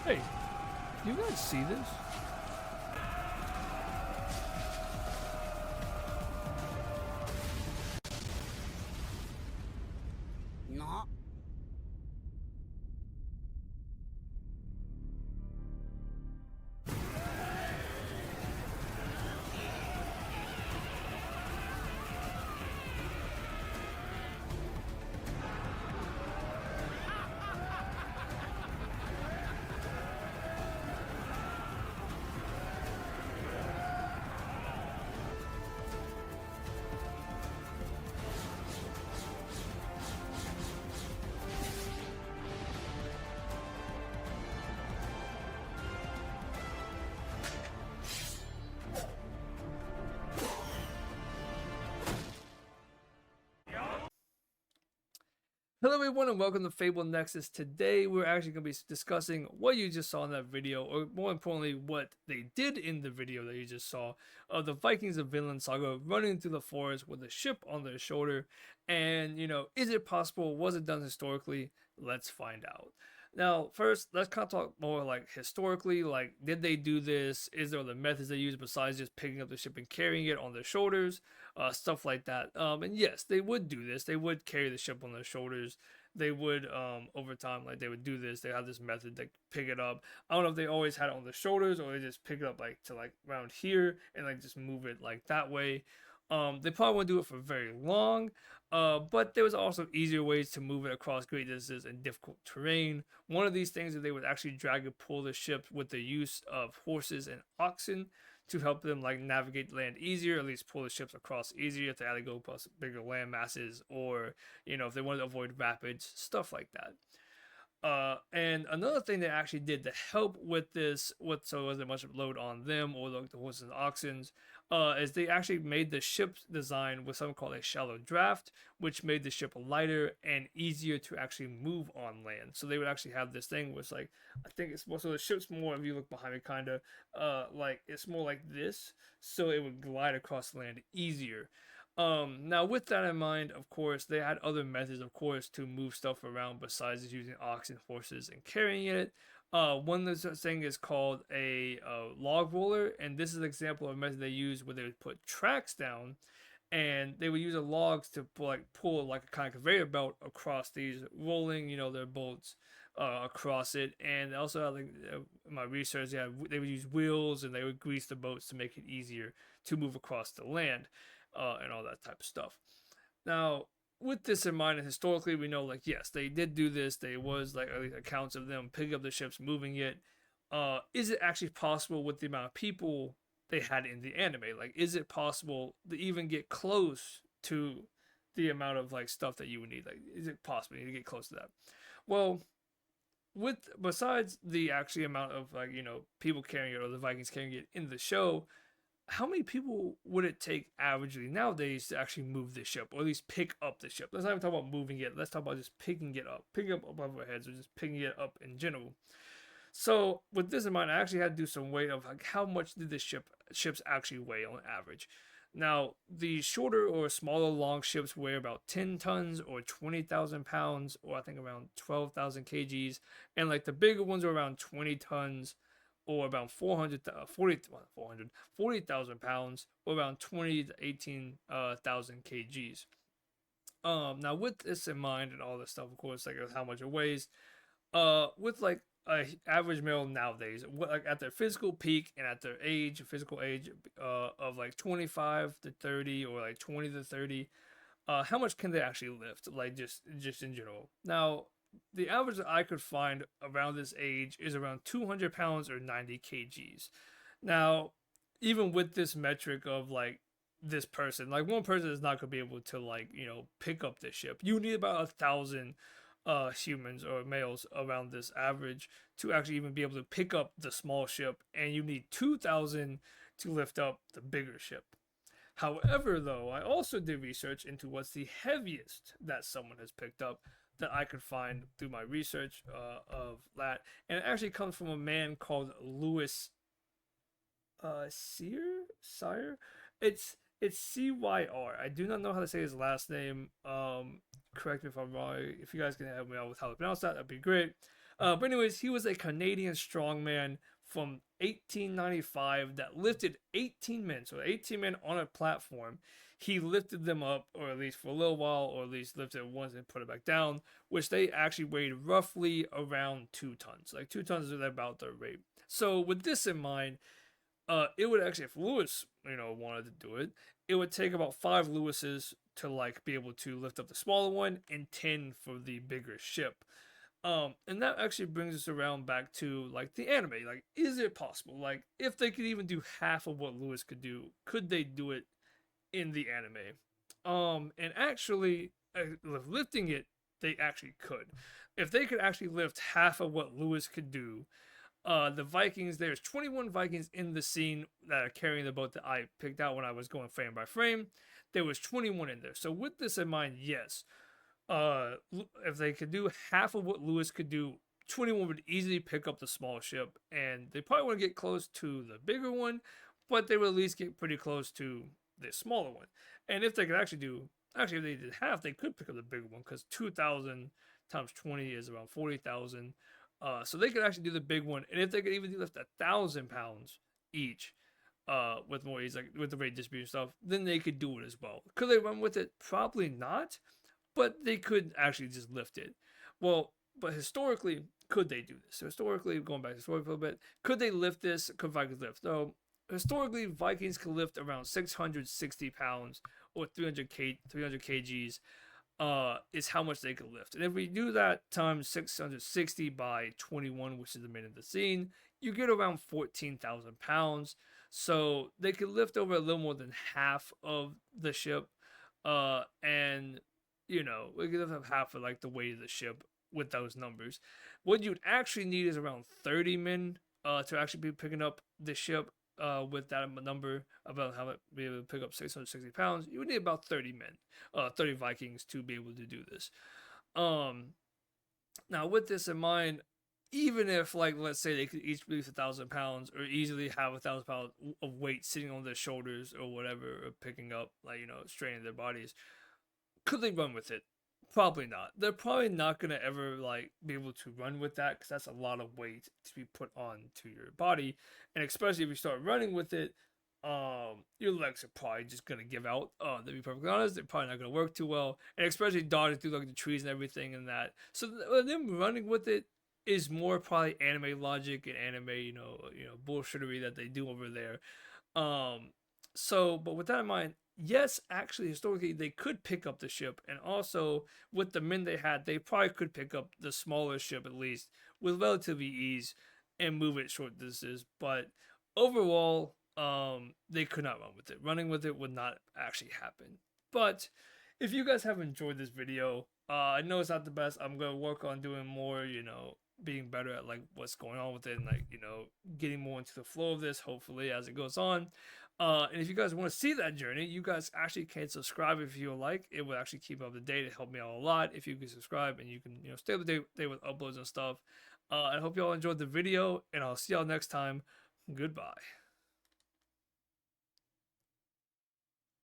Hey, you guys see this? No. Hello everyone and welcome to Fabled Nexus. Today we're actually going to be discussing what you just saw in that video, or more importantly what they did in the video that you just saw of the Vikings of Vinland Saga running through the forest with a ship on their shoulder. And is it possible? Was it done historically? Let's find out. Now, first, let's kind of talk more like historically. Like, did they do this? Is there other methods they use besides just picking up the ship and carrying it on their shoulders? Stuff like that. And yes, they would do this. They would carry the ship on their shoulders. They would, over time, like they would do this. They have this method to pick it up. I don't know if they always had it on their shoulders or they just pick it up like to like around here and like just move it like that way. They probably wouldn't do it for very long. But there was also easier ways to move it across great distances and difficult terrain. One of these things is they would actually drag and pull the ship with the use of horses and oxen to help them like navigate land easier, at least pull the ships across easier if they had to go past bigger land masses, or if they wanted to avoid rapids, stuff like that. And another thing they actually did to help with this, so it wasn't much load on them or the horses and oxen, is they actually made the ship's design with something called a shallow draft, which made the ship lighter and easier to actually move on land. So they would actually have this thing where it's like, I think it's more, so the ship's more, if you look behind me, kind of, like it's more like this, so it would glide across land easier. Now with that in mind, of course, they had other methods, of course, to move stuff around besides just using oxen, horses, and carrying it. One thing is called a log roller, and this is an example of a method they use where they would put tracks down, and they would use a logs to pull like a kind of conveyor belt across these, rolling their bolts across it. And also, like in my research, yeah, they would use wheels and they would grease the boats to make it easier to move across the land, and all that type of stuff. Now, with this in mind, and historically, we know like yes, they did do this. There was like at least accounts of them picking up the ships, moving it. Is it actually possible with the amount of people they had in the anime? Like, is it possible to even get close to the amount of like stuff that you would need? Like, is it possible to get close to that? Well, with besides the actually amount of like people carrying it or the Vikings carrying it in the show, how many people would it take averagely nowadays to actually move this ship, or at least pick up the ship? Let's not even talk about moving it. Let's talk about just picking up above our heads, or just picking it up in general. So with this in mind, I actually had to do some weight of like how much did the ships actually weigh on average. Now, the shorter or smaller long ships weigh about 10 tons or 20,000 pounds, or I think around 12,000 kgs. And like the bigger ones are around 20 tons or about 40,000 pounds, or around 20 to 18,000 kgs. Now with this in mind and all this stuff, of course, like how much it weighs, with like a average male nowadays, what like at their physical peak and at their physical age, of like 25 to 30 or like 20 to 30, how much can they actually lift? Like just in general. Now, the average that I could find around this age is around 200 pounds or 90 kgs. Now, even with this metric of like this person, like one person is not gonna be able to like pick up this ship. You need about 1,000 humans or males around this average to actually even be able to pick up the small ship, and you need 2,000 to lift up the bigger ship. However, though, I also did research into what's the heaviest that someone has picked up that I could find through my research of that, and it actually comes from a man called Louis Sire. It's Cyr. I do not know how to say his last name. Correct me if I'm wrong. If you guys can help me out with how to pronounce that, that'd be great. But anyways, he was a Canadian strongman from 1895 that lifted 18 men. So 18 men on a platform. He lifted them up, or at least for a little while, or at least lifted it once and put it back down, which they actually weighed roughly around 2 tons. Like 2 tons is about their weight. So with this in mind, it would actually, if Lewis, wanted to do it, it would take about 5 Lewises to like be able to lift up the smaller one and 10 for the bigger ship. And that actually brings us around back to like the anime. Like, is it possible? Like, if they could even do half of what Lewis could do, could they do it in the anime? And actually, lifting it, they actually could. If they could actually lift half of what Lewis could do, the Vikings, there's 21 Vikings in the scene that are carrying the boat that I picked out when I was going frame by frame. There was 21 in there. So with this in mind, yes, if they could do half of what Lewis could do, 21 would easily pick up the small ship, and they probably wouldn't get close to the bigger one, but they would at least get pretty close to the smaller one. And if they could if they did half, they could pick up the bigger one, because 2,000 times 20 is around 40,000. So they could actually do the big one, and if they could even lift 1,000 pounds each, with more ease, like with the rate distribution stuff, then they could do it as well. Could they run with it? Probably not, but they could actually just lift it. Well, but historically, could they do this? So historically, going back to story for a bit, could they lift this? Could Vikings lift? So historically, Vikings could lift around 660 pounds or 300 kgs. Is how much they could lift. And if we do that times 660 by 21, which is the minute of the scene, you get around 14,000 pounds. So they could lift over a little more than half of the ship. And we could lift up half of like the weight of the ship with those numbers. What you'd actually need is around 30 men to actually be picking up the ship. With that number about how it be able to pick up 660 pounds, you would need about 30 men, 30 Vikings to be able to do this. Now with this in mind, even if like let's say they could each lift 1,000 pounds or easily have 1,000 pounds of weight sitting on their shoulders or whatever, or picking up like straining their bodies, could they run with it? Probably not. They're probably not gonna ever like be able to run with that, because that's a lot of weight to be put on to your body, and especially if you start running with it, your legs are probably just gonna give out. To be perfectly honest, they're probably not gonna work too well, and especially dodging through like the trees and everything and that. So them running with it is more probably anime logic and anime, bullshittery that they do over there. But with that in mind, yes, actually, historically, they could pick up the ship, and also with the men they had, they probably could pick up the smaller ship at least with relatively ease and move it short distances. But overall, they could not run with it. Running with it would not actually happen. But if you guys have enjoyed this video, I know it's not the best. I'm gonna work on doing more, being better at like what's going on with it, and like getting more into the flow of this, hopefully, as it goes on. And if you guys want to see that journey, you guys actually can subscribe if you like. It will actually keep up to date. It helped me out a lot if you can subscribe, and you can stay up to date with uploads and stuff. I hope you all enjoyed the video, and I'll see y'all next time. Goodbye.